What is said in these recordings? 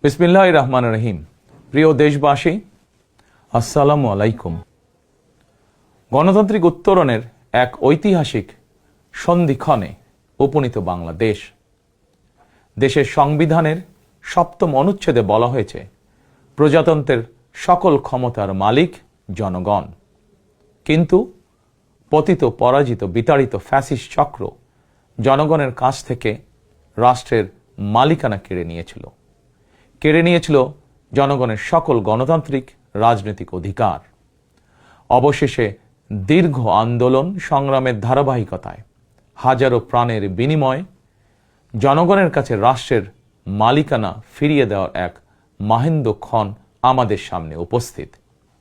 বিসমিল্লাহির রহমানির রহিম। প্রিয় দেশবাসী, আসসালামু আলাইকুম। গণতান্ত্রিক উত্তরণের এক ঐতিহাসিক সন্ধিক্ষণে উপনীত বাংলাদেশ। দেশের সংবিধানের ৭ম অনুচ্ছেদে বলা হয়েছে, প্রজাতন্ত্রের সকল ক্ষমতার মালিক জনগণ। কিন্তু পতিত, পরাজিত, বিতাড়িত ফ্যাসিস্ট চক্র জনগণের কাছ থেকে রাষ্ট্রের মালিকানা কেড়ে নিয়েছিল জনগণের সকল গণতান্ত্রিক রাজনৈতিক অধিকার। অবশেষে দীর্ঘ আন্দোলন সংগ্রামের ধারাবাহিকতায় হাজারো প্রাণের বিনিময়ে জনগণের কাছে রাষ্ট্রের মালিকানা ফিরিয়ে দেওয়ার এক মাহেন্দ্রক্ষণ আমাদের সামনে উপস্থিত।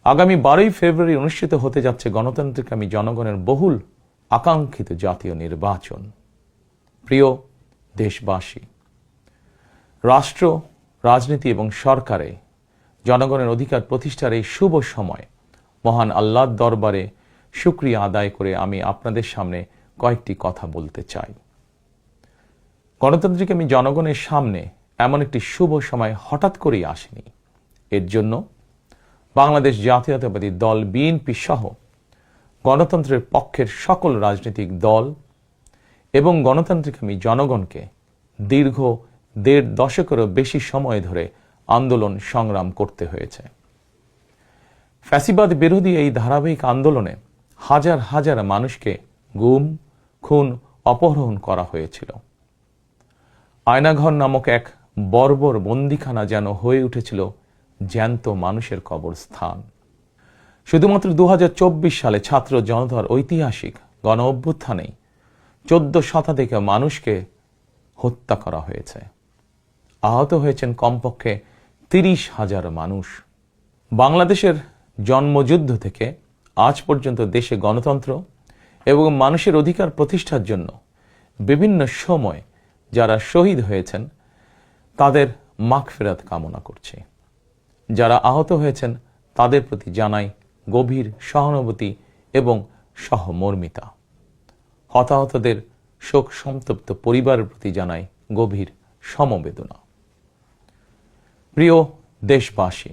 আগামী 12ই ফেব্রুয়ারি অনুষ্ঠিত হতে যাচ্ছে গণতান্ত্রিকামী জনগণের বহুল আকাঙ্ক্ষিত জাতীয় নির্বাচন। প্রিয় দেশবাসী, রাষ্ট্র, রাজনীতি এবং সরকারে জনগণের অধিকার প্রতিষ্ঠার এই শুভ সময় মহান আল্লাহর দরবারে শুকরিয়া আদায় করে আমি আপনাদের সামনে কয়েকটি কথা বলতে চাই। গণতান্ত্রিকামী জনগণের সামনে এমন একটি শুভ সময় হঠাৎ করেই আসেনি। এর জন্য বাংলাদেশ জাতীয়তাবাদী দল বিএনপি সহ গণতন্ত্রের পক্ষের সকল রাজনৈতিক দল এবং গণতান্ত্রিকামী জনগণকে দীর্ঘ ১.৫ দশকেরও বেশি সময় ধরে আন্দোলন সংগ্রাম করতে হয়েছে। ফ্যাসিবাদ বিরোধী এই ধারাবাহিক আন্দোলনে হাজার হাজার মানুষকে গুম, খুন, অপহরণ করা হয়েছিল। আয়নাঘর নামক এক বর্বর বন্দিখানা যেন হয়ে উঠেছিল জ্যান্ত মানুষের কবরস্থান। শুধুমাত্র ২০২৪ সালে ছাত্র জনতার ঐতিহাসিক গণ অভ্যুত্থানেই ১৪ শতাধিক মানুষকে হত্যা করা হয়েছে। আহত হয়েছেন কমপক্ষে ৩০,০০০ মানুষ। বাংলাদেশের জন্মযুদ্ধ থেকে আজ পর্যন্ত দেশে গণতন্ত্র এবং মানুষের অধিকার প্রতিষ্ঠার জন্য বিভিন্ন সময় যারা শহীদ হয়েছেন তাদের মাগফিরাত কামনা করছি। যারা আহত হয়েছেন তাদের প্রতি জানাই গভীর সহানুভূতি এবং সহমর্মিতা। হতাহতদের শোক সন্তপ্ত পরিবারের প্রতি জানাই গভীর সমবেদনা। প্রিয় দেশবাসী,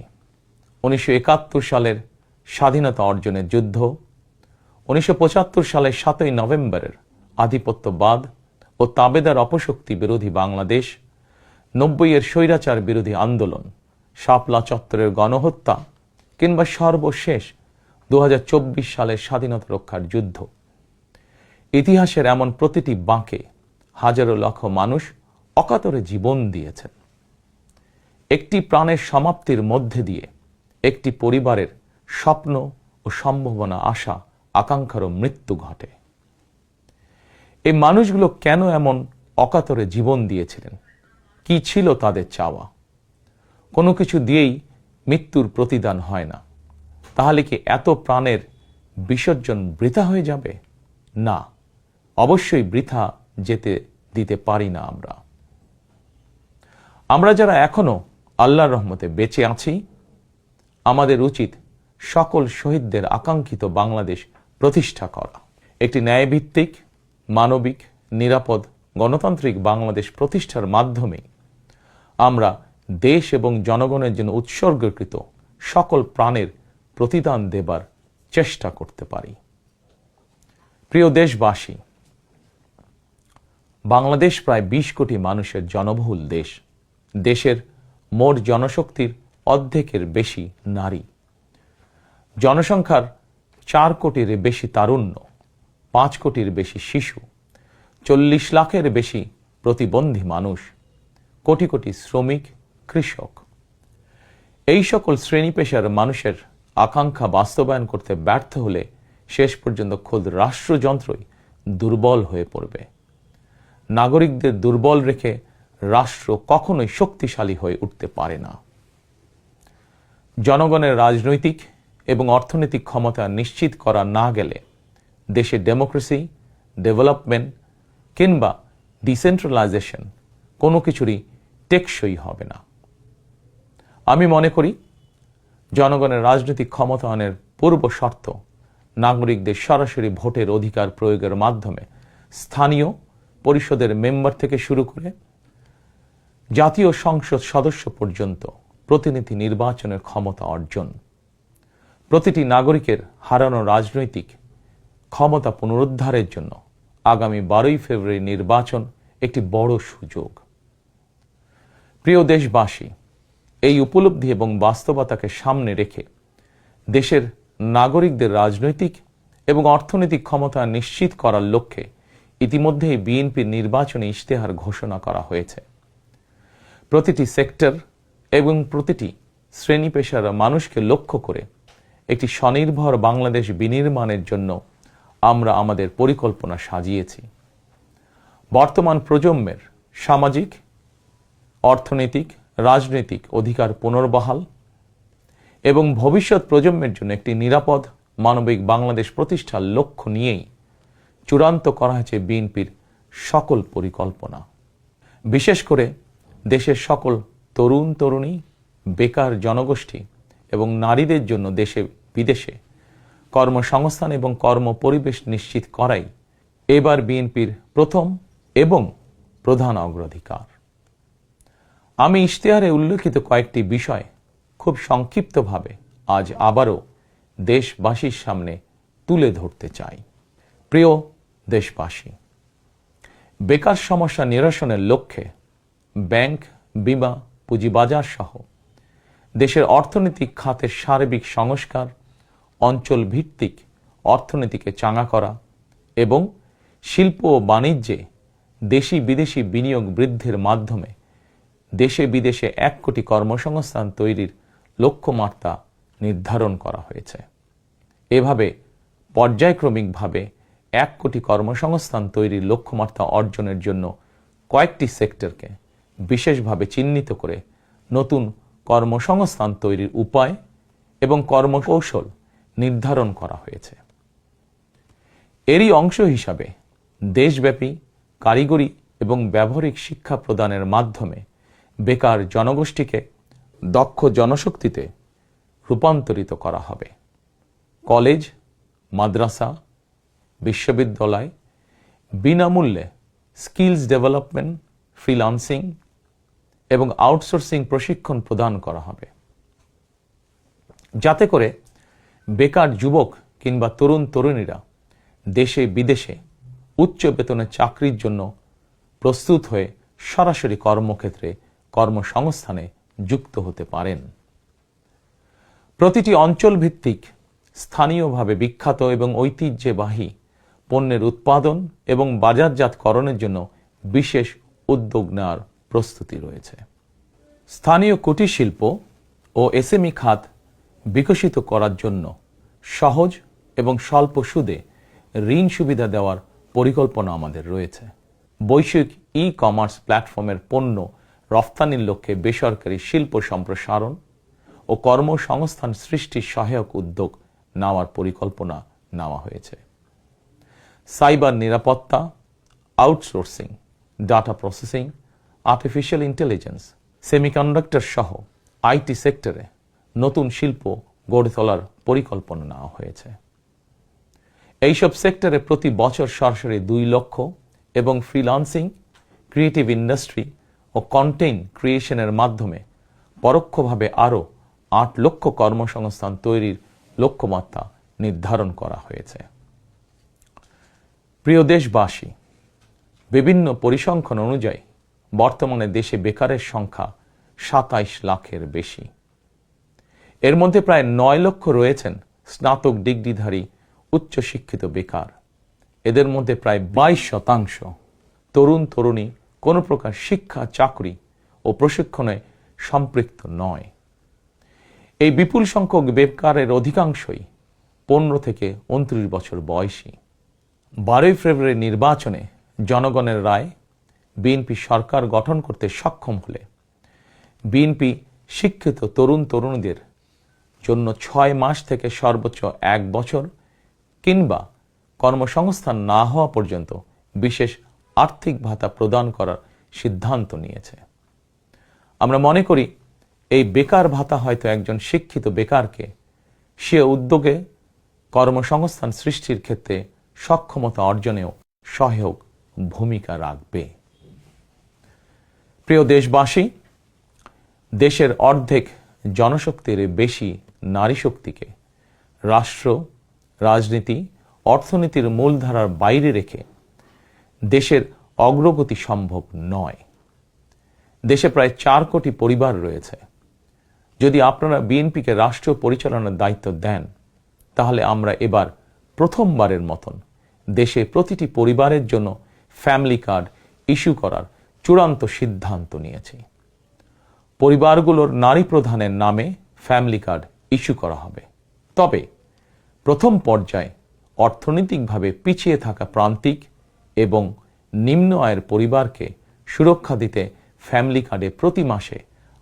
১৯৭১ সালের স্বাধীনতা অর্জনের যুদ্ধ, ১৯৭৫ সালের ৭ই নভেম্বরের আধিপত্যবাদ ও তাবেদার অপশক্তি বিরোধী বাংলাদেশ, ৯০-এর স্বৈরাচার বিরোধী আন্দোলন, শাপলা চত্বরের গণহত্যা কিংবা সর্বশেষ ২০২৪ সালের স্বাধীনতা রক্ষার যুদ্ধ, ইতিহাসের এমন প্রতিটি বাঁকে হাজারো লক্ষ মানুষ অকাতরে জীবন দিয়েছেন। একটি প্রাণের সমাপ্তির মধ্যে দিয়ে একটি পরিবারের স্বপ্ন ও সম্ভাবনা, আশা, আকাঙ্ক্ষারও মৃত্যু ঘটে। এই মানুষগুলো কেন এমন অকাতরে জীবন দিয়েছিলেন? কি ছিল তাদের চাওয়া? কোনো কিছু দিয়েই মৃত্যুর প্রতিদান হয় না। তাহলে কি এত প্রাণের বিসর্জন বৃথা হয়ে যাবে? না, অবশ্যই বৃথা যেতে দিতে পারি না। আমরা যারা এখনো আল্লাহর রহমতে বেঁচে আছি, আমাদের উচিত সকল শহীদদের আকাঙ্ক্ষিত বাংলাদেশ প্রতিষ্ঠা করা। একটি ন্যায়ভিত্তিক, মানবিক, নিরাপদ, গণতান্ত্রিক বাংলাদেশ প্রতিষ্ঠার মাধ্যমে আমরা দেশ এবং জনগণের জন্য উৎসর্গকৃত সকল প্রাণের প্রতিদান দেবার চেষ্টা করতে পারি। প্রিয় দেশবাসী, বাংলাদেশ প্রায় ২০ কোটি মানুষের জনবহুল দেশ। দেশের মোট জনশক্তির অর্ধেকের বেশি নারী। জনসংখ্যার ৪ কোটির বেশি তারুণ্য, ৫ কোটির বেশি শিশু, ৪০ লাখের বেশি প্রতিবন্ধী মানুষ, কোটি কোটি শ্রমিক, কৃষক। এই সকল শ্রেণী পেশার মানুষের আকাঙ্ক্ষা বাস্তবায়ন করতে ব্যর্থ হলে শেষ পর্যন্ত খোদ রাষ্ট্রযন্ত্রই দুর্বল হয়ে পড়বে। নাগরিকদের দুর্বল রেখে রাষ্ট্র কখনোই শক্তিশালী হয়ে উঠতে পারে না। জনগণের রাজনৈতিক এবং অর্থনৈতিক ক্ষমতা নিশ্চিত করা না গেলে দেশে ডেমোক্রেসি, ডেভেলপমেন্ট কিংবা ডিসেন্ট্রালাইজেশন কোনো কিছুরই টেকসই হবে না। আমি মনে করি জনগণের রাজনৈতিক ক্ষমতায়নের পূর্ব শর্ত নাগরিকদের সরাসরি ভোটের অধিকার প্রয়োগের মাধ্যমে স্থানীয় পরিষদের মেম্বার থেকে শুরু করে জাতীয় সংসদ সদস্য পর্যন্ত প্রতিনিধি নির্বাচনের ক্ষমতা অর্জন, প্রতিটি নাগরিকের হারানো রাজনৈতিক ক্ষমতা পুনরুদ্ধারের জন্য আগামী 12ই ফেব্রুয়ারি নির্বাচন একটি বড় সুযোগ। প্রিয় দেশবাসী, এই উপলব্ধি এবং বাস্তবতাকে সামনে রেখে দেশের নাগরিকদের রাজনৈতিক এবং অর্থনৈতিক ক্ষমতা নিশ্চিত করার লক্ষ্যে ইতিমধ্যেই বিএনপির নির্বাচনী ইশতেহার ঘোষণা করা হয়েছে। প্রতিটি সেক্টর এবং প্রতিটি শ্রেণী পেশার মানুষকে লক্ষ্য করে একটি স্বনির্ভর বাংলাদেশ বিনির্মাণের জন্য আমরা আমাদের পরিকল্পনা সাজিয়েছি। বর্তমান প্রজন্মের সামাজিক, অর্থনৈতিক, রাজনৈতিক অধিকার পুনর্বহাল এবং ভবিষ্যৎ প্রজন্মের জন্য একটি নিরাপদ মানবিক বাংলাদেশ প্রতিষ্ঠার লক্ষ্য নিয়েই চূড়ান্ত করা হয়েছে বিএনপির সকল পরিকল্পনা। বিশেষ করে দেশের সকল তরুণ তরুণী, বেকার জনগোষ্ঠী এবং নারীদের জন্য দেশে বিদেশে কর্মসংস্থান এবং কর্ম পরিবেশ নিশ্চিত করাই এবার বিএনপির প্রথম এবং প্রধান অগ্রাধিকার। আমি ইশতেহারে উল্লেখিত কয়েকটি বিষয় খুব সংক্ষিপ্তভাবে আজ আবারও দেশবাসীর সামনে তুলে ধরতে চাই। প্রিয় দেশবাসী, বেকার সমস্যা নিরসনের লক্ষ্যে ব্যাংক, বীমা, পুঁজিবাজার সহ দেশের অর্থনৈতিক খাতের সার্বিক সংস্কার, অঞ্চল ভিত্তিক অর্থনীতিকে চাঙা করা এবং শিল্প ও বাণিজ্যে দেশি বিদেশি বিনিয়োগ বৃদ্ধির মাধ্যমে দেশে বিদেশে 1 কোটি কর্মসংস্থান তৈরির লক্ষ্যমাত্রা নির্ধারণ করা হয়েছে। এভাবে পর্যায়ক্রমিকভাবে 1 কোটি কর্মসংস্থান তৈরির লক্ষ্যমাত্রা অর্জনের জন্য কয়েকটি সেক্টরকে বিশেষভাবে চিহ্নিত করে নতুন কর্মসংস্থান তৈরির উপায় এবং কর্মকৌশল নির্ধারণ করা হয়েছে। এরই অংশ হিসাবে দেশব্যাপী কারিগরি এবং ব্যবহারিক শিক্ষা প্রদানের মাধ্যমে বেকার জনগোষ্ঠীকে দক্ষ জনশক্তিতে রূপান্তরিত করা হবে। কলেজ, মাদ্রাসা, বিশ্ববিদ্যালয় বিনামূল্যে স্কিলস ডেভেলপমেন্ট, ফ্রিল্যান্সিং এবং আউটসোর্সিং প্রশিক্ষণ প্রদান করা হবে, যাতে করে বেকার যুবক কিংবা তরুণ তরুণীরা দেশে বিদেশে উচ্চ বেতনের চাকরির জন্য প্রস্তুত হয়ে সরাসরি কর্মক্ষেত্রে কর্মসংস্থানে যুক্ত হতে পারেন। প্রতিটি অঞ্চল ভিত্তিক স্থানীয়ভাবে বিখ্যাত এবং ঐতিহ্যবাহী পণ্যের উৎপাদন এবং বাজারজাতকরণের জন্য বিশেষ উদ্যোগ নেওয়ার প্রস্তুতি রয়েছে। স্থানীয় কুটির শিল্প ও এসএমই খাত বিকশিত করার জন্য সহজ এবং স্বল্প সুদে ঋণ সুবিধা দেওয়ার পরিকল্পনা আমাদের রয়েছে। বৈশ্বিক ই-কমার্স প্ল্যাটফর্মের পণ্য রফতানির লক্ষ্যে বেসরকারি শিল্প সম্প্রসারণ ও কর্মসংস্থান সৃষ্টির সহায়ক উদ্যোগ নেওয়ার পরিকল্পনা নেওয়া হয়েছে। সাইবার নিরাপত্তা, outsourcing, data processing, artificial intelligence, semiconductor সহ আইটি সেক্টরে নতুন শিল্প গড়ে তোলার পরিকল্পনা নেওয়া হয়েছে। এইসব সেক্টরে প্রতি বছর সরাসরি 2 লক্ষ এবং ফ্রিল্যান্সিং, ক্রিয়েটিভ ইন্ডাস্ট্রি ও কন্টেন্ট ক্রিয়েশনের মাধ্যমে পরোক্ষভাবে আরও 8 লক্ষ কর্মসংস্থান তৈরির লক্ষ্যমাত্রা নির্ধারণ করা হয়েছে। প্রিয় দেশবাসী, বিভিন্ন পরিসংখ্যান অনুযায়ী বর্তমানে দেশে বেকারের সংখ্যা 27 লাখের বেশি। এর মধ্যে প্রায় 9 লক্ষ রয়েছেন স্নাতক ডিগ্রিধারী উচ্চশিক্ষিত বেকার। এদের মধ্যে প্রায় 22% তরুণ তরুণী কোনো প্রকার শিক্ষা, চাকরি ও প্রশিক্ষণে সম্পৃক্ত নয়। এই বিপুল সংখ্যক বেকারের অধিকাংশই 15 থেকে 29 বছর বয়সী। 12ই ফেব্রুয়ারি নির্বাচনে জনগণের রায় বিএনপি সরকার গঠন করতে সক্ষম হলে বিএনপি শিক্ষিত তরুণ তরুণীদের জন্য 6 মাস থেকে সর্বোচ্চ 1 বছর কিংবা কর্মসংস্থান না হওয়া পর্যন্ত বিশেষ আর্থিক ভাতা প্রদান করার সিদ্ধান্ত নিয়েছে। আমরা মনে করি এই বেকার ভাতা হয়তো একজন শিক্ষিত বেকারকে সে উদ্যোগে কর্মসংস্থান সৃষ্টির ক্ষেত্রে সক্ষমতা অর্জনেও সহায়ক ভূমিকা রাখবে। প্রিয় দেশবাসী, দেশের অর্ধেক জনশক্তির বেশি নারী শক্তিকে রাষ্ট্র, রাজনীতি, অর্থনীতির মূলধারার বাইরে রেখে দেশের অগ্রগতি সম্ভব নয়। দেশে প্রায় 4 কোটি পরিবার রয়েছে। যদি আপনারা বিএনপিকে রাষ্ট্র পরিচালনার দায়িত্ব দেন, তাহলে আমরা এবার প্রথমবারের মতন দেশে প্রতিটি পরিবারের জন্য ফ্যামিলি কার্ড ইস্যু করার চূড়ান্ত সিদ্ধান্ত নিয়েছি। পরিবারগুলোর নারী প্রধানের নামে ফ্যামিলি কার্ড ইস্যু করা হবে। তবে প্রথম পর্যায়ে অর্থনৈতিকভাবে পিছিয়ে থাকা প্রান্তিক এবং নিম্ন আয়ের পরিবারকে সুরক্ষা দিতে ফ্যামিলি কার্ডে প্রতি মাসে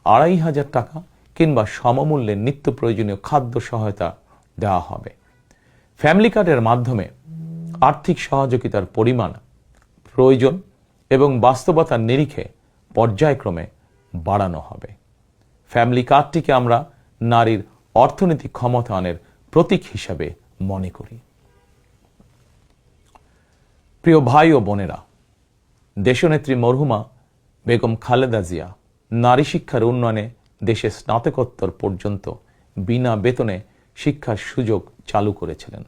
2,500 টাকা কিংবা সমমূল্যের নিত্য প্রয়োজনীয় খাদ্য সহায়তা দেওয়া হবে। ফ্যামিলি কার্ডের মাধ্যমে আর্থিক সহযোগিতার পরিমাণ, প্রয়োজন এবং বাস্তবতার নিরিখে পর্যায়ক্রমে বাড়ানো হবে। ফ্যামিলি কার্ডটিকে আমরা নারীর অর্থনৈতিক ক্ষমতায়নের প্রতীক হিসাবে মনে করি। প্রিয় ভাই ও বোনেরা, দেশনেত্রী মরহুমা বেগম খালেদা জিয়া নারী শিক্ষার উন্নয়নে দেশে স্নাতকোত্তর পর্যন্ত বিনা বেতনে শিক্ষার সুযোগ চালু করেছিলেন।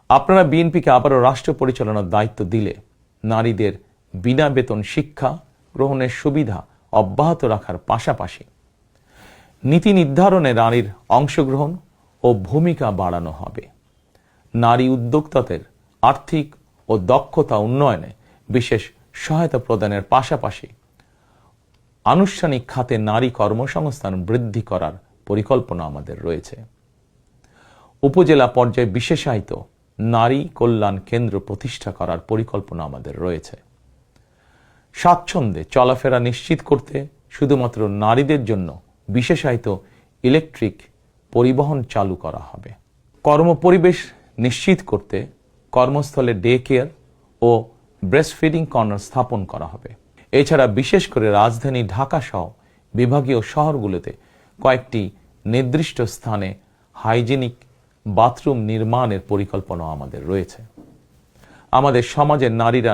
আপনারা বিএনপিকে আবারও রাষ্ট্র পরিচালনার দায়িত্ব দিলে নারীদের বিনা বেতন শিক্ষা গ্রহণের সুবিধা অব্যাহত রাখার পাশাপাশি নীতি নির্ধারণে নারীর অংশগ্রহণ ও ভূমিকা বাড়ানো হবে। নারী উদ্যোক্তাদের আর্থিক ও দক্ষতা উন্নয়নে বিশেষ সহায়তা প্রদানের পাশাপাশি আনুষ্ঠানিক খাতে নারী কর্মসংস্থান বৃদ্ধি করার পরিকল্পনা আমাদের রয়েছে। উপজেলা পর্যায়ে বিশেষায়িত নারী কল্যাণ কেন্দ্র প্রতিষ্ঠা করার পরিকল্পনা আমাদের রয়েছে। স্বাচ্ছন্দ্যে চলাফেরা নিশ্চিত করতে শুধুমাত্র নারীদের জন্য বিশেষায়িত ইলেকট্রিক পরিবহন চালু করা হবে। কর্মপরিবেশ নিশ্চিত করতে কর্মস্থলে ডে কেয়ার ও ব্রেস্টফিডিং কর্নার স্থাপন করা হবে। এছাড়া বিশেষ করে রাজধানী ঢাকা সহ বিভাগীয় শহরগুলোতে কয়েকটি নির্দিষ্ট স্থানে হাইজেনিক বাথরুম নির্মাণের পরিকল্পনা আমাদের রয়েছে। আমাদের সমাজের নারীরা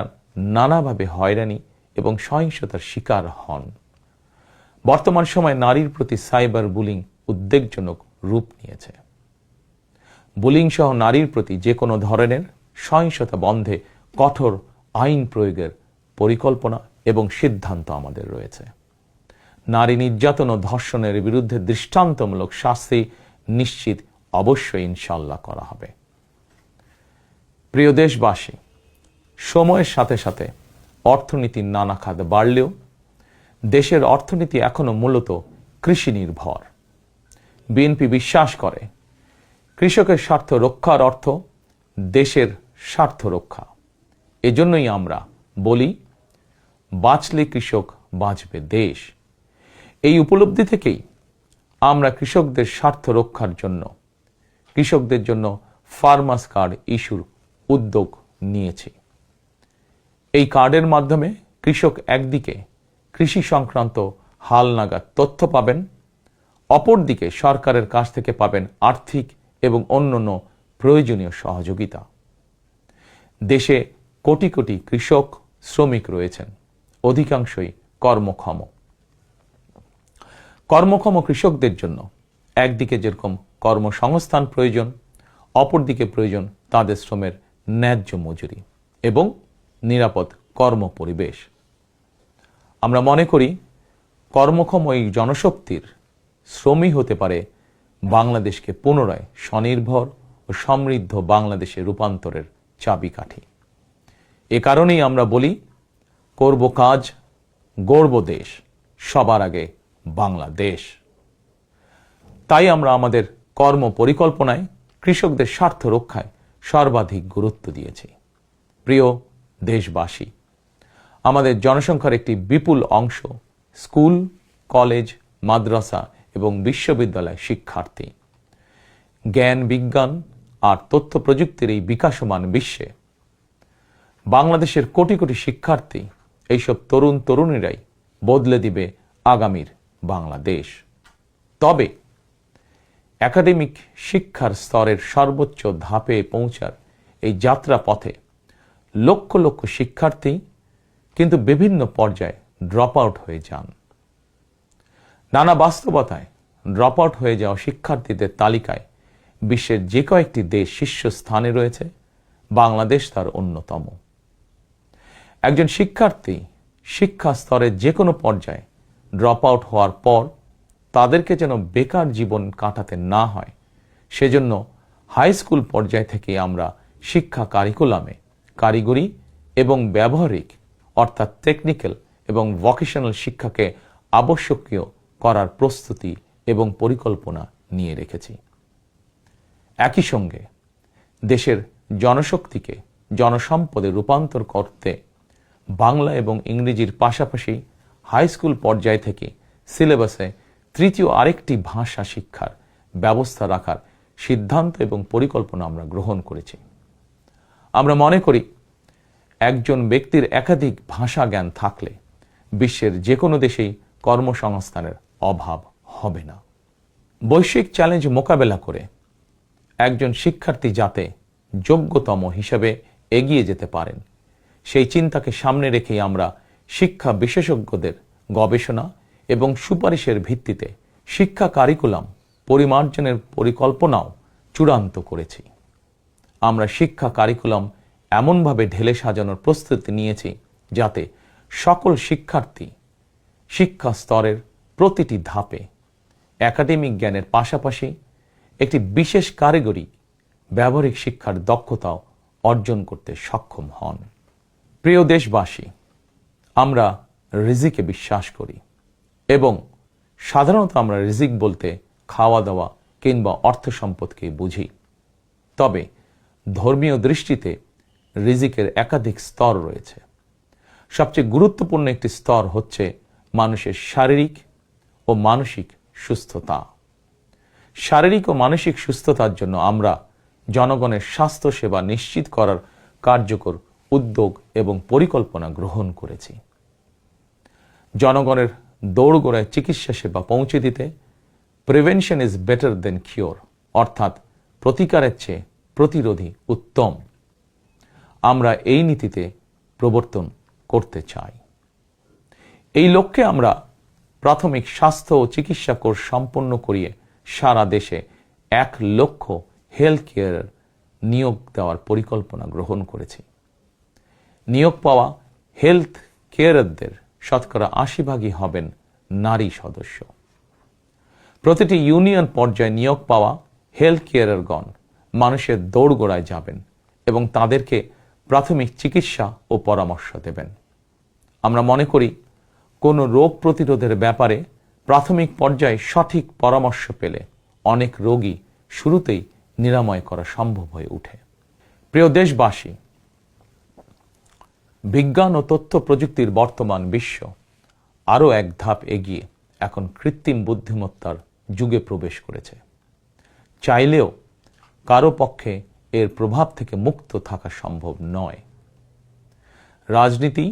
নানাভাবে হয়রানি এবং সহিংসতার শিকার হন। বর্তমান সময়ে নারীর প্রতি সাইবার বুলিং উদ্বেগজনক রূপ নিয়েছে। বুলিং সহ নারীর প্রতি যে কোনো ধরনের সহিংসতা বন্ধে কঠোর আইন প্রয়োগের পরিকল্পনা এবং সিদ্ধান্ত আমাদের রয়েছে। নারী নির্যাতন ও ধর্ষণের বিরুদ্ধে দৃষ্টান্তমূলক শাস্তি নিশ্চিত অবশ্যই ইনশাল্লাহ করা হবে। প্রিয় দেশবাসী, সময়ের সাথে সাথে অর্থনীতির নানা খাত বাড়লেও দেশের অর্থনীতি এখনো মূলত কৃষি নির্ভর। বিএনপি বিশ্বাস করে কৃষকের স্বার্থ রক্ষার অর্থ দেশের স্বার্থ রক্ষা। এজন্যই আমরা বলি, বাঁচলে কৃষক বাঁচবে দেশ। এই উপলব্ধি থেকেই আমরা কৃষকদের স্বার্থ রক্ষার জন্য কৃষকদের জন্য ফার্মার্স কার্ড ইস্যুর উদ্যোগ নিয়েছি। এই কার্ডের মাধ্যমে কৃষক একদিকে কৃষি সংক্রান্ত হালনাগাদ তথ্য পাবেন, অপরদিকে সরকারের কাছ থেকে পাবেন আর্থিক এবং অন্যান্য প্রয়োজনীয় সহযোগিতা। দেশে কোটি কোটি কৃষক শ্রমিক রয়েছেন, অধিকাংশই কর্মক্ষম কৃষকদের জন্য একদিকে যেরকম কর্মসংস্থান প্রয়োজন, অপরদিকে প্রয়োজন তাদের শ্রমের ন্যায্য মজুরি এবং নিরাপদ কর্মপরিবেশ। আমরা মনে করি কর্মক্ষম এই জনশক্তির শ্রমই হতে পারে বাংলাদেশকে পুনরায় স্বনির্ভর ও সমৃদ্ধ বাংলাদেশে রূপান্তরের চাবিকাঠি। এ কারণেই আমরা বলি, করব কাজ, গড়ব দেশ, সবার আগে বাংলাদেশ। তাই আমরা আমাদের কর্ম পরিকল্পনায় কৃষকদের স্বার্থ রক্ষায় সর্বাধিক গুরুত্ব দিয়েছি। প্রিয় দেশবাসী, আমাদের জনসংখ্যার একটি বিপুল অংশ স্কুল, কলেজ, মাদ্রাসা এবং বিশ্ববিদ্যালয় শিক্ষার্থী। জ্ঞান, বিজ্ঞান আর তথ্য প্রযুক্তির এই বিকাশমান বিশ্বে বাংলাদেশের কোটি কোটি শিক্ষার্থী, এইসব তরুণ তরুণীরাই বদলে দিবে আগামীর বাংলাদেশ। তবে একাডেমিক শিক্ষার স্তরের সর্বোচ্চ ধাপে পৌঁছার এই যাত্রা পথে লক্ষ লক্ষ শিক্ষার্থী কিন্তু বিভিন্ন পর্যায়ে ড্রপ আউট হয়ে যান। নানা বাস্তবতায় ড্রপ আউট হয়ে যাওয়া শিক্ষার্থীদের তালিকায় বিশ্বের যে কয়েকটি দেশ শীর্ষস্থানে রয়েছে, বাংলাদেশ তার অন্যতম। একজন শিক্ষার্থী শিক্ষা স্তরের যে কোনো পর্যায়ে ড্রপ আউট হওয়ার পর তাদেরকে যেন বেকার জীবন কাটাতে না হয়, সেজন্য হাই স্কুল পর্যায় থেকে আমরা শিক্ষা কারিকুলামে কারিগরি এবং ব্যবহারিক অর্থাৎ টেকনিক্যাল এবং ভোকেশনাল শিক্ষাকে আবশ্যকীয় করার প্রস্তুতি এবং পরিকল্পনা নিয়ে রেখেছি। একই সঙ্গে দেশের জনশক্তিকে জনসম্পদে রূপান্তর করতে বাংলা এবং ইংরেজির পাশাপাশি হাই স্কুল পর্যায় থেকে সিলেবাসে তৃতীয় আরেকটি ভাষা শিক্ষার ব্যবস্থা রাখার সিদ্ধান্ত এবং পরিকল্পনা আমরা গ্রহণ করেছি। আমরা মনে করি একজন ব্যক্তির একাধিক ভাষা জ্ঞান থাকলে বিশ্বের যে কোনো দেশেই কর্মসংস্থানের অভাব হবে না। বৈশ্বিক চ্যালেঞ্জ মোকাবেলা করে একজন শিক্ষার্থী যাতে যোগ্যতম হিসেবে এগিয়ে যেতে পারেন, সেই চিন্তাকে সামনে রেখেই আমরা শিক্ষা বিশেষজ্ঞদের গবেষণা এবং সুপারিশের ভিত্তিতে শিক্ষা কারিকুলাম পরিমার্জনের পরিকল্পনাও চূড়ান্ত করেছি। আমরা শিক্ষা কারিকুলাম এমনভাবে ঢেলে সাজানোর প্রস্তুতি নিয়েছি যাতে সকল শিক্ষার্থী শিক্ষা স্তরের প্রতিটি ধাপে একাডেমিক জ্ঞানের পাশাপাশি একটি বিশেষ কারিগরি ব্যবহারিক শিক্ষার দক্ষতাও অর্জন করতে সক্ষম হন। প্রিয় দেশবাসী, আমরা রিজিকে বিশ্বাস করি এবং সাধারণত আমরা রিজিক বলতে খাওয়া দাওয়া কিংবা অর্থ সম্পদকে বুঝি। তবে ধর্মীয় দৃষ্টিতে রিজিকের একাধিক স্তর রয়েছে। সবচেয়ে গুরুত্বপূর্ণ একটি স্তর হচ্ছে মানুষের শারীরিক ও মানসিক সুস্থতা। শারীরিক ও মানসিক সুস্থতার জন্য আমরা জনগণের স্বাস্থ্য সেবা নিশ্চিত করার কার্যকর উদ্যোগ এবং পরিকল্পনা গ্রহণ করেছি। জনগণের দৌড়গোড়ায় চিকিৎসা সেবা পৌঁছে দিতে prevention is better then cure, অর্থাৎ প্রতিকারের চেয়ে প্রতিরোধী উত্তম, আমরা এই নীতিতে প্রবর্তন করতে চাই। এই লক্ষ্যে আমরা প্রাথমিক স্বাস্থ্য ও চিকিৎসা কোর্স সম্পন্ন করিয়ে সারা দেশে 1 লক্ষ হেলথ কেয়ার নিয়োগ দেওয়ার পরিকল্পনা গ্রহণ করেছি। নিয়োগ পাওয়া হেলথ কেয়ারদের শতকরা 80% হবেন নারী সদস্য। প্রতিটি ইউনিয়ন পর্যায়ে নিয়োগ পাওয়া হেলথ কেয়ারগণ মানুষের দৌড়গোড়ায় যাবেন এবং তাদেরকে প্রাথমিক চিকিৎসা ও পরামর্শ দেবেন। আমরা মনে করি কোনো রোগ প্রতিরোধের ব্যাপারে প্রাথমিক পর্যায়ে সঠিক পরামর্শ পেলে অনেক রোগী শুরুতেই নিরাময় করা সম্ভব হয়ে ওঠে। প্রিয় দেশবাসী, বিজ্ঞান ও তথ্য প্রযুক্তির বর্তমান বিশ্ব আরও এক ধাপ এগিয়ে এখন কৃত্রিম বুদ্ধিমত্তার যুগে প্রবেশ করেছে। চাইলেও কারো পক্ষে এর প্রভাব থেকে মুক্ত থাকা সম্ভব নয়। রাজনীতি,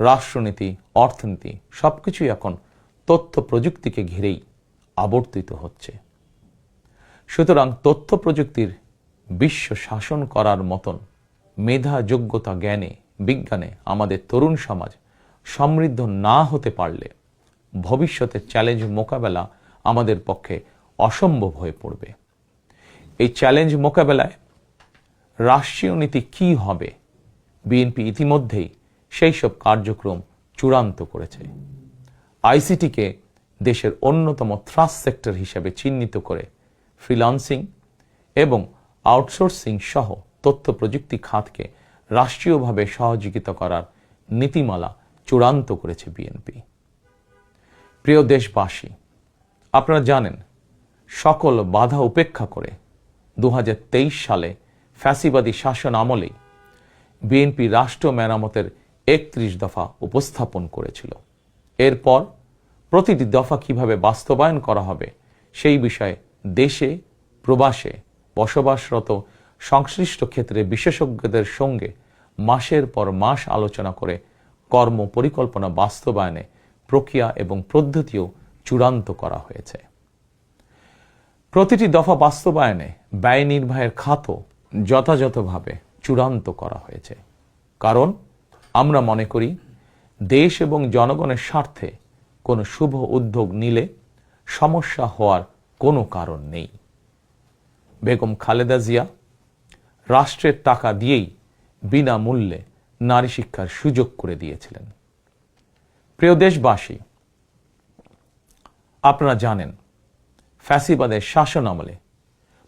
রাষ্ট্রনীতি, অর্থনীতি সবকিছুই এখন তথ্য প্রযুক্তিকে ঘিরেই আবর্তিত হচ্ছে। সুতরাং তথ্য প্রযুক্তির বিশ্ব শাসন করার মতন মেধা, যোগ্যতা, জ্ঞানে, বিজ্ঞানে আমাদের তরুণ সমাজ সমৃদ্ধ না হতে পারলে ভবিষ্যতের চ্যালেঞ্জ মোকাবেলা আমাদের পক্ষে অসম্ভব হয়ে পড়বে। এই চ্যালেঞ্জ মোকাবেলায় রাষ্ট্রীয় নীতি কি হবে, বিএনপি ইতিমধ্যেই সেই সব কার্যক্রম চূড়ান্ত করেছে। আইসিটিকে দেশের অন্যতম থ্রাস্ট সেক্টর হিসেবে চিহ্নিত করে ফ্রিল্যান্সিং এবং আউটসোর্সিং সহ তথ্য প্রযুক্তি খাতকে রাষ্ট্রীয়ভাবে সহযোগিতা করার নীতিমালা চূড়ান্ত করেছে বিএনপি। প্রিয় দেশবাসী, আপনারা জানেন সকল বাধা উপেক্ষা করে 2023 সালে ফ্যাসিবাদী শাসন আমলেই বিএনপি রাষ্ট্র মেরামতের 31 দফা উপস্থাপন করেছিল। এরপর প্রতিটি দফা কিভাবে বাস্তবায়ন করা হবে সেই বিষয়ে দেশে প্রবাসে বসবাসরত সংশ্লিষ্ট ক্ষেত্রে বিশেষজ্ঞদের সঙ্গে মাসের পর মাস আলোচনা করে কর্ম পরিকল্পনা বাস্তবায়নে প্রক্রিয়া এবং পদ্ধতিও চূড়ান্ত করা হয়েছে। প্রতিটি দফা বাস্তবায়নে ব্যয় নির্বাহের খাতও যথাযথভাবে চূড়ান্ত করা হয়েছে। কারণ আমরা মনে করি দেশ এবং জনগণের স্বার্থে কোনো শুভ উদ্যোগ নিলে সমস্যা হওয়ার কোনো কারণ নেই। বেগম খালেদা জিয়া রাষ্ট্রের টাকা দিয়েই বিনামূল্যে নারী শিক্ষার সুযোগ করে দিয়েছিলেন। প্রিয় দেশবাসী, আপনারা জানেন ফ্যাসিবাদের শাসন আমলে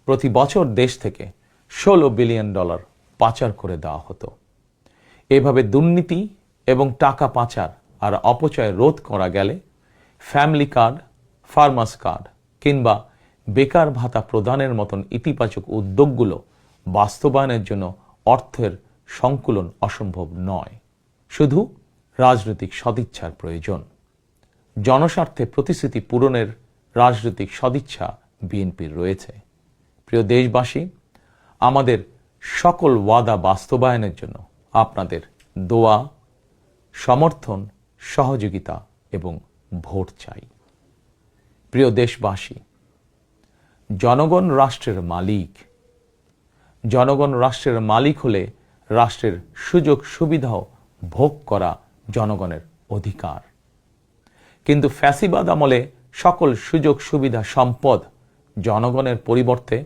প্রতি বছর দেশ থেকে $16 বিলিয়ন পাচার করে দেওয়া হতো। এভাবে দুর্নীতি এবং টাকা পাচার আর অপচয় রোধ করা গেলে ফ্যামিলি কার্ড, ফার্মার্স কার্ড কিংবা বেকার ভাতা প্রদানের মতন ইতিবাচক উদ্যোগগুলো বাস্তবায়নের জন্য অর্থের সংকুলন অসম্ভব নয়। শুধু রাজনৈতিক সদিচ্ছার প্রয়োজন। জনস্বার্থে প্রতিশ্রুতি পূরণের রাজনৈতিক সদিচ্ছা বিএনপির রয়েছে। প্রিয় দেশবাসী, আমাদের সকল ওয়াদা বাস্তবায়নের জন্য আপনাদের দোয়া, সমর্থন, সহযোগিতা এবং ভোট চাই। প্রিয় দেশবাসী, জনগণ রাষ্ট্রের মালিক। জনগণ রাষ্ট্রের মালিক হলে রাষ্ট্রের সুযোগ সুবিধাও ভোগ করা জনগণের অধিকার। কিন্তু ফ্যাসিবাদ আমলে সকল সুযোগ সুবিধা সম্পদ জনগণের পরিবর্তে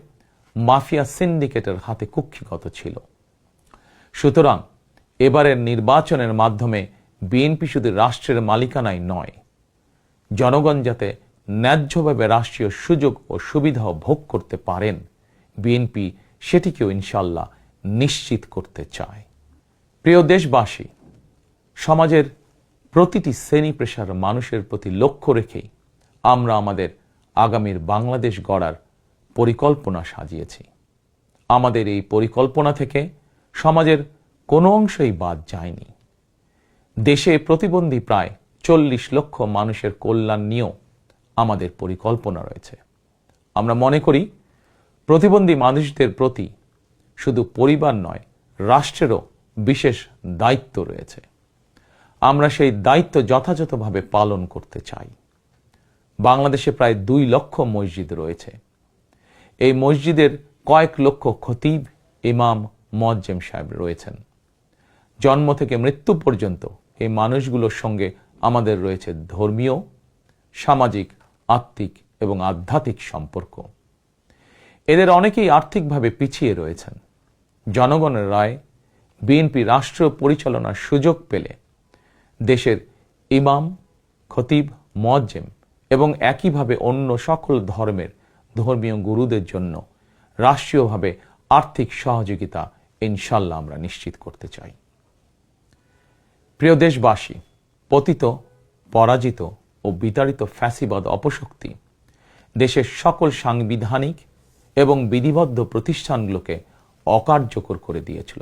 মাফিয়া সিন্ডিকেটের হাতে কুক্ষিগত ছিল। সুতরাং এবারের নির্বাচনের মাধ্যমে বিএনপি শুধু রাষ্ট্রের মালিকানাই নয়, জনগণ যাতে ন্যায্যভাবে রাষ্ট্রীয় সুযোগ ও সুবিধাও ভোগ করতে পারেন, বিএনপি সেটিকেও ইনশাল্লাহ নিশ্চিত করতে চায়। প্রিয় দেশবাসী, সমাজের প্রতিটি শ্রেণী পেশার মানুষের প্রতি লক্ষ্য রেখেই আমরা আমাদের আগামীর বাংলাদেশ গড়ার পরিকল্পনা সাজিয়েছি। আমাদের এই পরিকল্পনা থেকে সমাজের কোনো অংশই বাদ যায়নি। দেশে প্রতিবন্ধী প্রায় 40 লক্ষ মানুষের কল্যাণ নিয়েও আমাদের পরিকল্পনা রয়েছে। আমরা মনে করি প্রতিবন্ধী মানুষদের প্রতি শুধু পরিবার নয়, রাষ্ট্রেরও বিশেষ দায়িত্ব রয়েছে। আমরা সেই দায়িত্ব যথাযথভাবে পালন করতে চাই। বাংলাদেশে প্রায় 2 লক্ষ মসজিদ রয়েছে। এই মসজিদের কয়েক লক্ষ খতিব, ইমাম, মুয়াজ্জিম সাহেব রয়েছেন। জন্ম থেকে মৃত্যু পর্যন্ত এই মানুষগুলোর সঙ্গে আমাদের রয়েছে ধর্মীয়, সামাজিক, আত্মিক এবং আধ্যাত্মিক সম্পর্ক। এদের অনেকেই আর্থিকভাবে পিছিয়ে রয়েছেন। জনগণের রায় বিএনপি রাষ্ট্র পরিচালনার সুযোগ পেলে দেশের ইমাম, খতিব, মুয়াজ্জিম এবং একইভাবে অন্য সকল ধর্মের ধর্মীয় গুরুদের জন্য রাষ্ট্রীয়ভাবে আর্থিক সহযোগিতা ইনশাল্লাহ আমরা নিশ্চিত করতে চাই। প্রিয় দেশবাসী, পতিত, পরাজিত ও বিতাড়িত ফ্যাসিবাদ অপশক্তি দেশের সকল সাংবিধানিক এবং বিধিবদ্ধ প্রতিষ্ঠানগুলোকে অকার্যকর করে দিয়েছিল।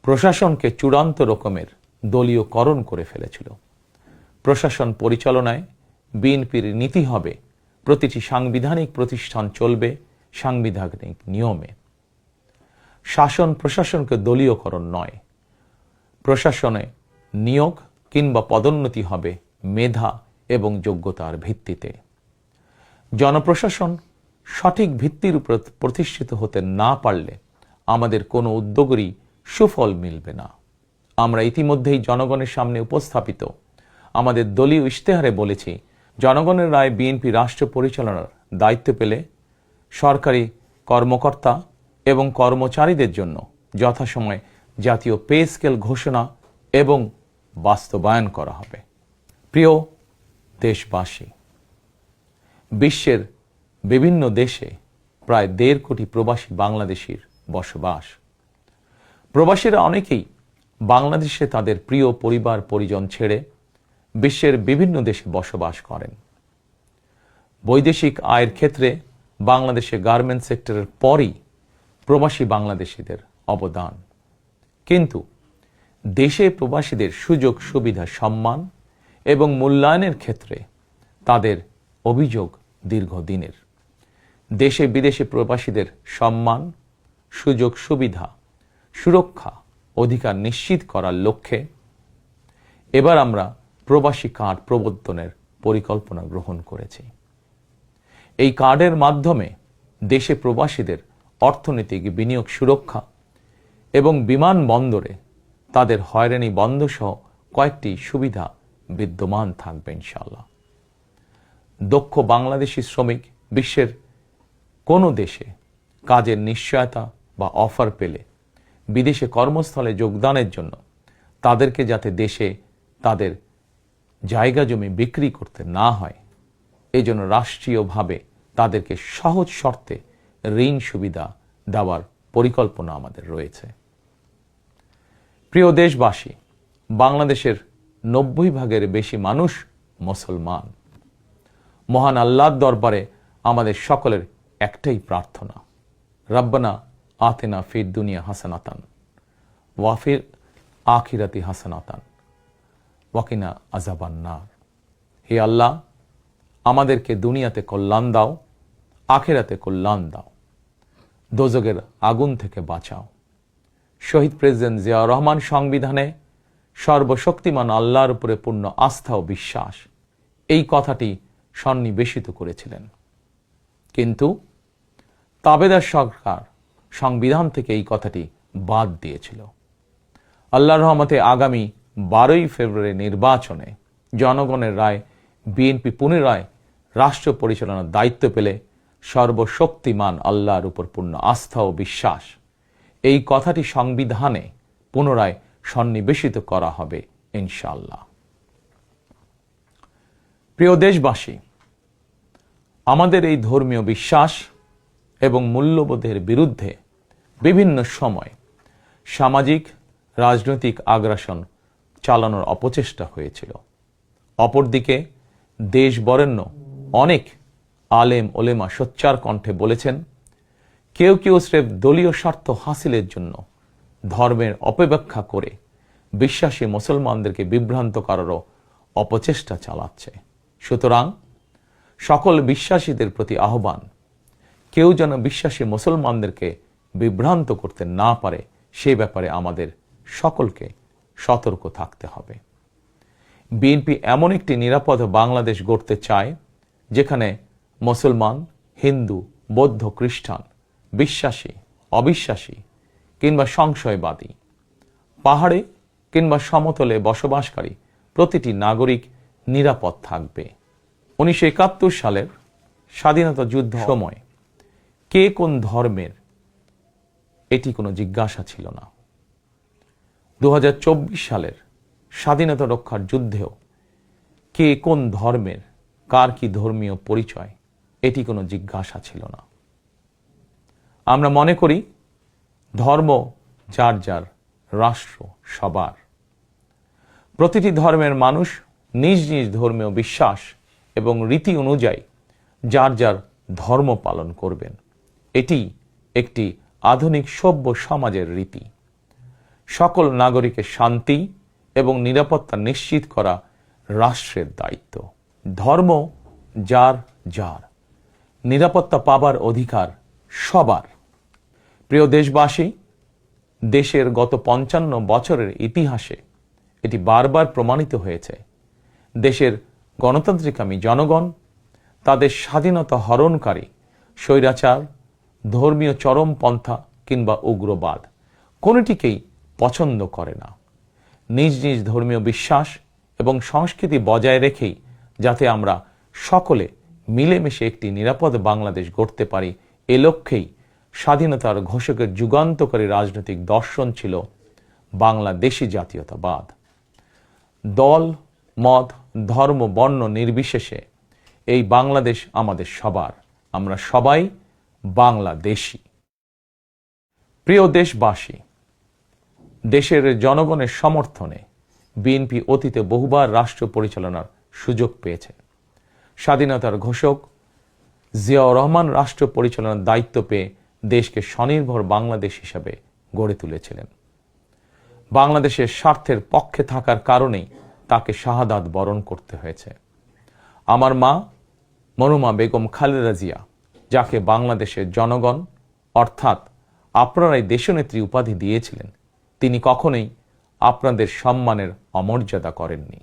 প্রশাসনকে চূড়ান্ত রকমের দলীয়করণ করে ফেলেছিল। প্রশাসন পরিচালনায় বিএনপির নীতি হবে প্রতিটি সাংবিধানিক প্রতিষ্ঠান চলবে সাংবিধানিক নিয়মে। শাসন প্রশাসনকে দলীয়করণ নয়। প্রশাসনে নিয়োগ কিংবা পদোন্নতি হবে মেধা এবং যোগ্যতার ভিত্তিতে। জনপ্রশাসন সঠিক ভিত্তির উপর প্রতিষ্ঠিত হতে না পারলে আমাদের কোনো উদ্যোগেরই সুফল মিলবে না। আমরা ইতিমধ্যেই জনগণের সামনে উপস্থাপিত আমাদের দলীয় ইশতেহারে বলেছি, জনগণের রায় বিএনপি রাষ্ট্র পরিচালনার দায়িত্ব পেলে সরকারি কর্মকর্তা এবং কর্মচারীদের জন্য যথাসময়ে জাতীয় পে স্কেল ঘোষণা এবং বাস্তবায়ন করা হবে। প্রিয় দেশবাসী, বিশ্বের বিভিন্ন দেশে প্রায় 1.5 কোটি প্রবাসী বাংলাদেশির বসবাস। প্রবাসীরা অনেকেই বাংলাদেশে তাদের প্রিয় পরিবার পরিজন ছেড়ে বিশ্বের বিভিন্ন দেশে বসবাস করেন। বৈদেশিক আয়ের ক্ষেত্রে বাংলাদেশে গার্মেন্টস সেক্টরের পরই প্রবাসী বাংলাদেশিদের অবদান। কিন্তু দেশে প্রবাসীদের সুযোগ সুবিধা, সম্মান এবং মূল্যায়নের ক্ষেত্রে তাদের অভিযোগ দীর্ঘদিনের। দেশে বিদেশে প্রবাসীদের সম্মান, সুযোগ সুবিধা, সুরক্ষা, অধিকার নিশ্চিত করার লক্ষ্যে এবার আমরা প্রবাসী কার্ড প্রবর্তনের পরিকল্পনা গ্রহণ করেছি। এই কার্ডের মাধ্যমে দেশে প্রবাসীদের অর্থনৈতিক বিনিয়োগ সুরক্ষা এবং বিমানবন্দরে তাদের হয়রানি বন্ধ সহ কয়েকটি সুবিধা বিদ্যমান থাকবে ইনশাআল্লাহ। দক্ষ বাংলাদেশি শ্রমিক বিশ্বের কোনো দেশে কাজের নিশ্চয়তা বা অফার পেলে বিদেশে কর্মস্থলে যোগদানের জন্য তাদেরকে যাতে দেশে তাদের জায়গা জমি বিক্রি করতে না হয়, এই জন্য রাষ্ট্রীয়ভাবে তাদেরকে সহজ শর্তে ঋণ সুবিধা দেওয়ার পরিকল্পনা আমাদের রয়েছে। প্রিয় দেশবাসী, বাংলাদেশের 90% বেশি মানুষ মুসলমান। মহান আল্লাহর দরবারে আমাদের সকলের একটাই প্রার্থনা, রব্বানা আতিনা ফিদ দুনিয়া হাসানাতান ওয়া ফিল আখিরাতি হাসানাতান ওয়া কিনা আযাবান নার। হে আল্লাহ, আমাদেরকে দুনিয়াতে কল্যাণ দাও, আখিরাতে কল্যাণ দাও, দোজখের আগুন থেকে বাঁচাও। শহীদ প্রেসিডেন্ট জিয়াউর রহমান সংবিধানে সর্বশক্তিমান আল্লাহর উপরে পূর্ণ আস্থা ও বিশ্বাস, এই কথাটি সন্নিবেশিত করেছিলেন। কিন্তু তাবেদার সরকার সংবিধান থেকে এই কথাটি বাদ দিয়েছিল। আল্লাহর রহমতে আগামী 12ই ফেব্রুয়ারি নির্বাচনে জনগণের রায় বিএনপি পুনরায় রাষ্ট্র পরিচালনার দায়িত্ব পেলে সর্বশক্তিমান আল্লাহর উপর পূর্ণ আস্থা ও বিশ্বাস, এই কথাটি সংবিধানে পুনরায় সন্নিবেশিত করা হবে ইনশাআল্লাহ। প্রিয় দেশবাসী, আমাদের এই ধর্মীয় বিশ্বাস এবং মূল্যবোধের বিরুদ্ধে বিভিন্ন সময় সামাজিক রাজনৈতিক আগ্রাসন চালানোর অপচেষ্টা হয়েছিল। অপরদিকে দেশ বরেণ্য অনেক আলেম ওলেমা সোচ্চার কণ্ঠে বলেছেন, কেউ কেউ স্রেফ দলীয় স্বার্থ হাসিলের জন্য ধর্মের অপব্যাখ্যা করে বিশ্বাসী মুসলমানদেরকে বিভ্রান্ত করারও অপচেষ্টা চালাচ্ছে। সুতরাং সকল বিশ্বাসীদের প্রতি আহ্বান, কেউ যেন বিশ্বাসী মুসলমানদেরকে বিভ্রান্ত করতে না পারে সে ব্যাপারে আমাদের সকলকে সতর্ক থাকতে হবে। বিএনপি এমন একটি নিরাপদ বাংলাদেশ গড়তে চায় যেখানে মুসলমান, হিন্দু, বৌদ্ধ, খ্রিস্টান, বিশ্বাসী, অবিশ্বাসী কিংবা সংশয়বাদী, পাহাড়ে কিংবা সমতলে বসবাসকারী প্রতিটি নাগরিক নিরাপদ থাকবে। 1971 সালের স্বাধীনতা যুদ্ধ সময় কে কোন ধর্মের এটি কোনো জিজ্ঞাসা ছিল না। 2024 সালের স্বাধীনতা রক্ষার যুদ্ধেও কে কোন ধর্মের, কার কি ধর্মীয় পরিচয়, এটি কোনো জিজ্ঞাসা ছিল না। আমরা মনে করি ধর্ম যার যার, রাষ্ট্র সবার। প্রতিটি ধর্মের মানুষ নিজ নিজ ধর্মীয় বিশ্বাস এবং রীতি অনুযায়ী যার যার ধর্ম পালন করবেন। এটি একটি আধুনিক সভ্য সমাজের রীতি। সকল নাগরিকের শান্তি এবং নিরাপত্তা নিশ্চিত করা রাষ্ট্রের দায়িত্ব। ধর্ম যার যার, নিরাপত্তা পাবার অধিকার সবার। প্রিয় দেশবাসী, দেশের গত 55 বছরের ইতিহাসে এটি বারবার প্রমাণিত হয়েছে, দেশের গণতান্ত্রিকামী জনগণ তাদের স্বাধীনতা হরণকারী স্বৈরাচার, ধর্মীয় চরমপন্থা কিংবা উগ্রবাদ কোনোটিকেই পছন্দ করে না। নিজ নিজ ধর্মীয় বিশ্বাস এবং সংস্কৃতি বজায় রেখেই যাতে আমরা সকলে মিলেমিশে একটি নিরাপদ বাংলাদেশ গড়তে পারি, এ লক্ষ্যেই স্বাধীনতার ঘোষকের যুগান্তকারী রাজনৈতিক দর্শন ছিল বাংলাদেশী জাতীয়তাবাদ। দল, মত, ধর্ম, বর্ণ নির্বিশেষে এই বাংলাদেশ আমাদের সবার। আমরা সবাই বাংলাদেশী। প্রিয় দেশবাসী, দেশের জনগণের সমর্থনে বিএনপি অতীতে বহুবার রাষ্ট্র পরিচালনার সুযোগ পেয়েছে। স্বাধীনতার ঘোষক জিয়াউর রহমান রাষ্ট্র পরিচালনার দায়িত্ব পেয়ে দেশকে স্বনির্ভর বাংলাদেশ হিসাবে গড়ে তুলেছিলেন। বাংলাদেশের স্বার্থের পক্ষে থাকার কারণেই তাকে শাহাদাত বরণ করতে হয়েছে। আমার মা মরহুমা বেগম খালেদা জিয়া, যাকে বাংলাদেশের জনগণ অর্থাৎ আপনারাই দেশনেত্রী উপাধি দিয়েছিলেন, তিনি কখনোই আপনাদের সম্মানের অমর্যাদা করেননি।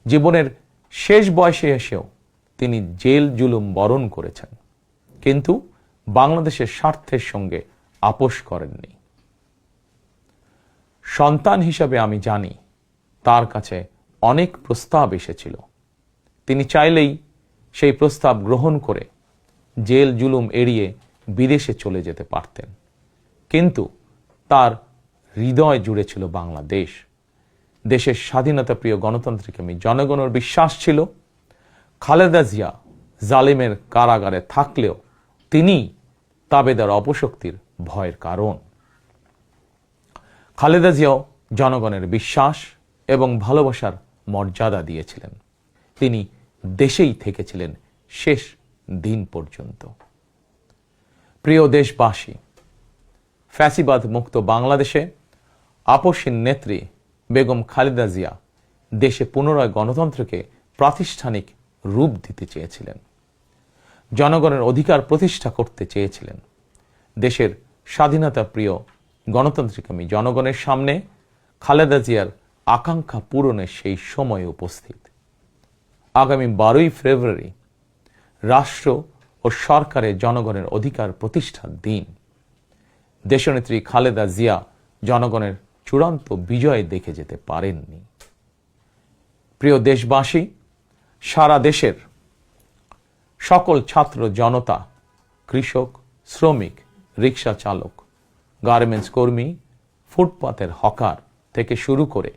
জীবনের শেষ বয়সে এসেও তিনি জেল জুলুম বরণ করেছেন, কিন্তু বাংলাদেশের স্বার্থের সঙ্গে আপোষ করেননি। সন্তান হিসাবে আমি জানি তার কাছে অনেক প্রস্তাব এসেছিল। তিনি চাইলেই সেই প্রস্তাব গ্রহণ করে জেল জুলুম এড়িয়ে বিদেশে চলে যেতে পারতেন, কিন্তু তার হৃদয় জুড়ে ছিল বাংলাদেশ। দেশের স্বাধীনতা প্রিয় গণতন্ত্রকামী জনগণের বিশ্বাস ছিল খালেদা জিয়া জালিমের কারাগারে থাকলেও তিনি তাবেদার অপশক্তির ভয়ের কারণ। খালেদা জিয়াও জনগণের বিশ্বাস এবং ভালোবাসার মর্যাদা দিয়েছিলেন। তিনি দেশেই থেকেছিলেন শেষ দিন পর্যন্ত। প্রিয় দেশবাসী, ফ্যাসিবাদ মুক্ত বাংলাদেশে আপসীন নেত্রী বেগম খালেদা জিয়া দেশে পুনরায় গণতন্ত্রকে প্রাতিষ্ঠানিক রূপ দিতে চেয়েছিলেন, জনগণের অধিকার প্রতিষ্ঠা করতে চেয়েছিলেন। দেশের স্বাধীনতা প্রিয় গণতন্ত্রকামী জনগণের সামনে খালেদা জিয়ার আকাঙ্ক্ষা পূরণের সেই সময় উপস্থিত। আগামী 12ই ফেব্রুয়ারি রাষ্ট্র ও সরকারের জনগণের অধিকার প্রতিষ্ঠার দিন। দেশনেত্রী খালেদা জিয়া জনগণের চূড়ান্ত বিজয় দেখে যেতে পারেননি। প্রিয় দেশবাসী, সারা দেশের সকল ছাত্র জনতা, কৃষক, শ্রমিক, রিক্সা চালক, গার্মেন্টস কর্মী, ফুটপাতের হকার থেকে শুরু করে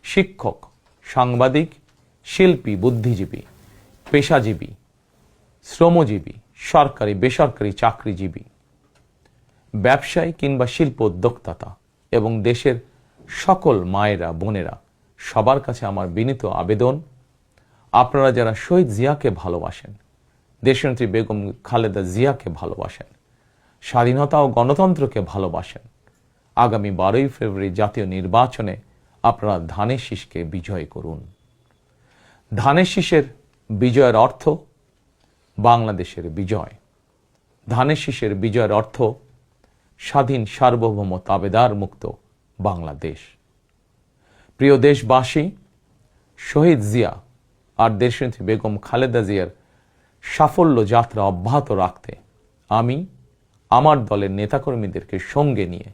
শিক্ষক, সাংবাদিক, শিল্পী, বুদ্ধিজীবী, পেশাজীবী, শ্রমজীবী, সরকারি বেসরকারি চাকরিজীবী, ব্যবসায়ী কিংবা শিল্প উদ্যোক্তা এবং দেশের সকল মায়েরা, বোনেরা, সবার কাছে আমার বিনীত আবেদন, আপনারা যারা শহীদ জিয়াকে ভালোবাসেন, দেশনেত্রী বেগম খালেদা জিয়াকে ভালোবাসেন, স্বাধীনতা ও গণতন্ত্রকে ভালোবাসেন, আগামী 12ই ফেব্রুয়ারি জাতীয় নির্বাচনে আপনারা ধানের শীষকে বিজয় করুন। ধানের শীষের বিজয়ের অর্থ বাংলাদেশের বিজয়। ধানের শীষের বিজয়ের অর্থ স্বাধীন, সার্বভৌম, তাবেদার মুক্ত বাংলাদেশ। প্রিয় দেশবাসী, শহীদ জিয়া আর দেশনেত্রী বেগম খালেদা জিয়ার সাফল্য যাত্রা অব্যাহত রাখতে আমি আমার দলের নেতাকর্মীদেরকে সঙ্গে নিয়ে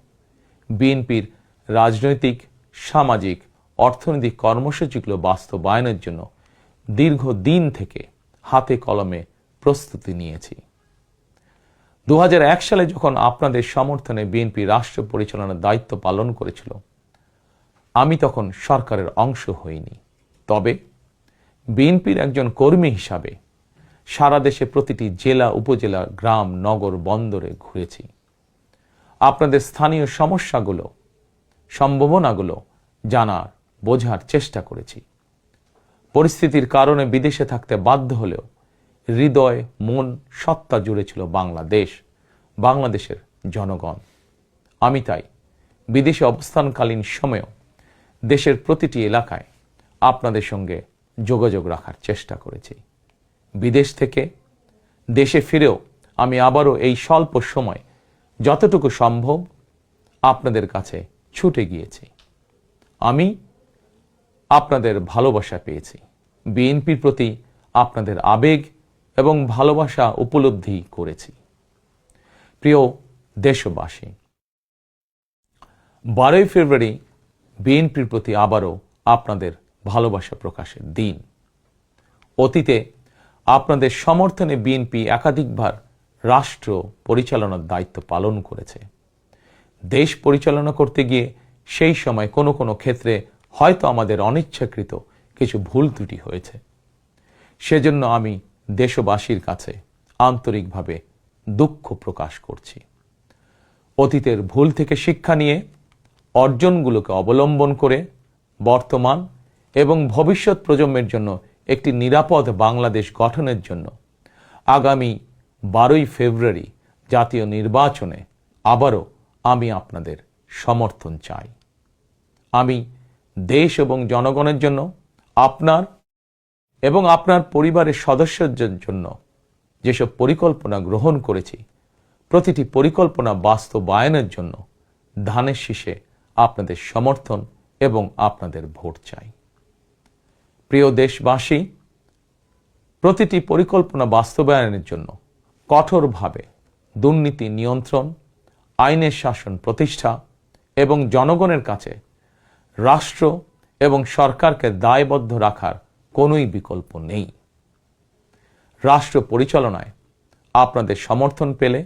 বিএনপির রাজনৈতিক, সামাজিক, অর্থনৈতিক কর্মসূচিগুলো বাস্তবায়নের জন্য দীর্ঘদিন থেকে হাতে কলমে প্রস্তুতি নিয়েছি। 2001 সালে যখন আপনাদের সমর্থনে বিএনপি রাষ্ট্র পরিচালনার দায়িত্ব পালন করেছিল, আমি তখন সরকারের অংশ হইনি। তবে বিএনপির একজন কর্মী হিসাবে সারা দেশে প্রতিটি জেলা, উপজেলা, গ্রাম, নগর, বন্দরে ঘুরেছি। আপনাদের স্থানীয় সমস্যাগুলো, সম্ভাবনাগুলো জানার, বোঝার চেষ্টা করেছি। পরিস্থিতির কারণে বিদেশে থাকতে বাধ্য হলেও হৃদয়, মন, সত্তা জুড়ে ছিল বাংলাদেশ, বাংলাদেশের জনগণ। আমি তাই বিদেশে অবস্থানকালীন সময়েও দেশের প্রতিটি এলাকায় আপনাদের সঙ্গে যোগাযোগ রাখার চেষ্টা করেছি। বিদেশ থেকে দেশে ফিরেও আমি আবারও এই স্বল্প সময় যতটুকু সম্ভব আপনাদের কাছে ছুটে গিয়েছি। আমি আপনাদের ভালোবাসা পেয়েছি, বিএনপির প্রতি আপনাদের আবেগ এবং ভালোবাসা উপলব্ধি করেছি। প্রিয় দেশবাসী, 12ই ফেব্রুয়ারি বিএনপির প্রতি আবারও আপনাদের ভালোবাসা প্রকাশের দিন। অতীতে আপনাদের সমর্থনে বিএনপি একাধিকবার রাষ্ট্র পরিচালনার দায়িত্ব পালন করেছে। দেশ পরিচালনা করতে গিয়ে সেই সময় কোনো কোনো ক্ষেত্রে হয়তো আমাদের অনিচ্ছাকৃত কিছু ভুল ত্রুটি হয়েছে। সেজন্য আমি দেশবাসীর কাছে আন্তরিকভাবে দুঃখ প্রকাশ করছি। অতীতের ভুল থেকে শিক্ষা নিয়ে অর্জনগুলোকে অবলম্বন করে বর্তমান এবং ভবিষ্যৎ প্রজন্মের জন্য একটি নিরাপদ বাংলাদেশ গঠনের জন্য আগামী 12ই ফেব্রুয়ারি জাতীয় নির্বাচনে আবারও আমি আপনাদের সমর্থন চাই। আমি দেশ এবং জনগণের জন্য, আপনার এবং আপনার পরিবারের সদস্যদের জন্য যেসব পরিকল্পনা গ্রহণ করেছি, প্রতিটি পরিকল্পনা বাস্তবায়নের জন্য ধানের শীষে আপনাদের সমর্থন এবং আপনাদের ভোট চাই। প্রিয় দেশবাসী, প্রতিটি পরিকল্পনা বাস্তবায়নের জন্য কঠোরভাবে দুর্নীতি নিয়ন্ত্রণ, আইনের শাসন প্রতিষ্ঠা এবং জনগণের কাছে রাষ্ট্র এবং সরকারকে দায়বদ্ধ রাখার কোনোই বিকল্প নেই। রাষ্ট্র পরিচালনায় আপনাদের সমর্থন পেলে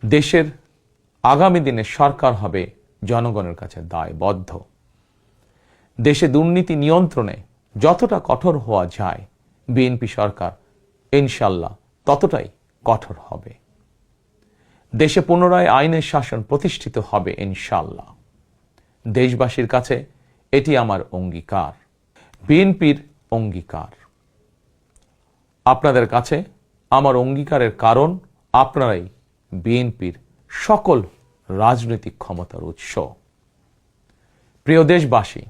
দেশের আগামী দিনে সরকার হবে জনগণের কাছে দায়বদ্ধ। দেশে দুর্নীতি নিয়ন্ত্রণে যতটা কঠোর হওয়া যায়, বিএনপি সরকার ইনশাল্লাহ ততটাই কঠোর হবে। দেশে পুনরায় আইনের শাসন প্রতিষ্ঠিত হবে ইনশাল্লাহ। দেশবাসীর কাছে এটি আমার অঙ্গীকার, বিএনপির অঙ্গীকার। আপনাদের কাছে আমার অঙ্গীকারের কারণ আপনারাই বিএনপির সকল রাজনৈতিক ক্ষমতার উৎস। প্রিয় দেশবাসী,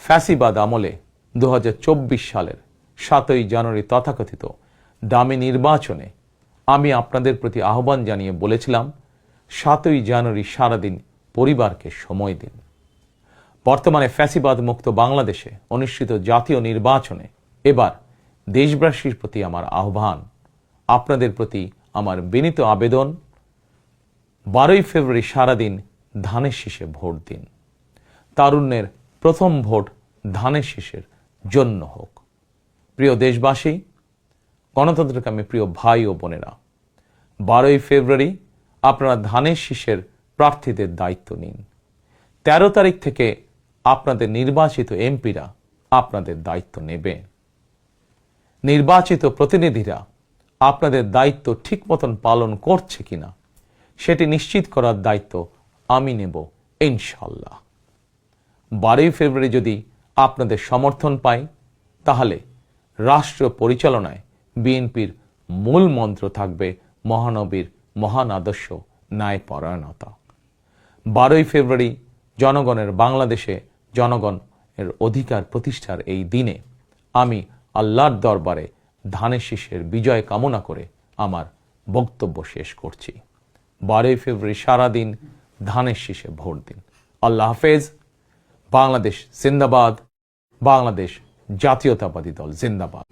ফ্যাসিবাদ আমলে 2024 সালের 7ই জানুয়ারি তথাকথিত দামি নির্বাচনে আমি আপনাদের প্রতি আহ্বান জানিয়ে বলেছিলাম, 7ই জানুয়ারি সারাদিন পরিবারকে সময় দিন। বর্তমানে ফ্যাসিবাদ মুক্ত বাংলাদেশে অনুষ্ঠিত জাতীয় নির্বাচনে এবার দেশবাসীর প্রতি আমার আহ্বান, আপনাদের প্রতি আমার বিনীত আবেদন, 12ই ফেব্রুয়ারি সারাদিন ধানের শীষে ভোট দিন। তারুণ্যের প্রথম ভোট ধানের শীষের জন্য হোক। প্রিয় দেশবাসী, গণতন্ত্রকামী প্রিয় ভাই ও বোনেরা, 12ই ফেব্রুয়ারি আপনারা ধানের শীষের প্রার্থীদের দায়িত্ব নিন। 13 তারিখ থেকে আপনাদের নির্বাচিত এমপিরা আপনাদের দায়িত্ব নেবে। নির্বাচিত প্রতিনিধিরা আপনাদের দায়িত্ব ঠিক মতন পালন করছে কিনা সেটি নিশ্চিত করার দায়িত্ব আমি নেব ইনশাল্লাহ। 12ই ফেব্রুয়ারি যদি আপনাদের সমর্থন পাই, তাহলে রাষ্ট্র পরিচালনায় বিএনপির মূল মন্ত্র থাকবে মহানবীর মহান আদর্শ, ন্যায়পরায়ণতা। 12ই ফেব্রুয়ারি জনগণের বাংলাদেশে জনগণের অধিকার প্রতিষ্ঠার এই দিনে আমি আল্লাহর দরবারে ধানের শীষের বিজয় কামনা করে আমার বক্তব্য শেষ করছি। 12ই ফেব্রুয়ারি সারাদিন ধানের শীষে ভোট দিন। আল্লাহ হাফেজ। বাংলাদেশ জিন্দাবাদ। বাংলাদেশ জাতীয়তাবাদী দল জিন্দাবাদ।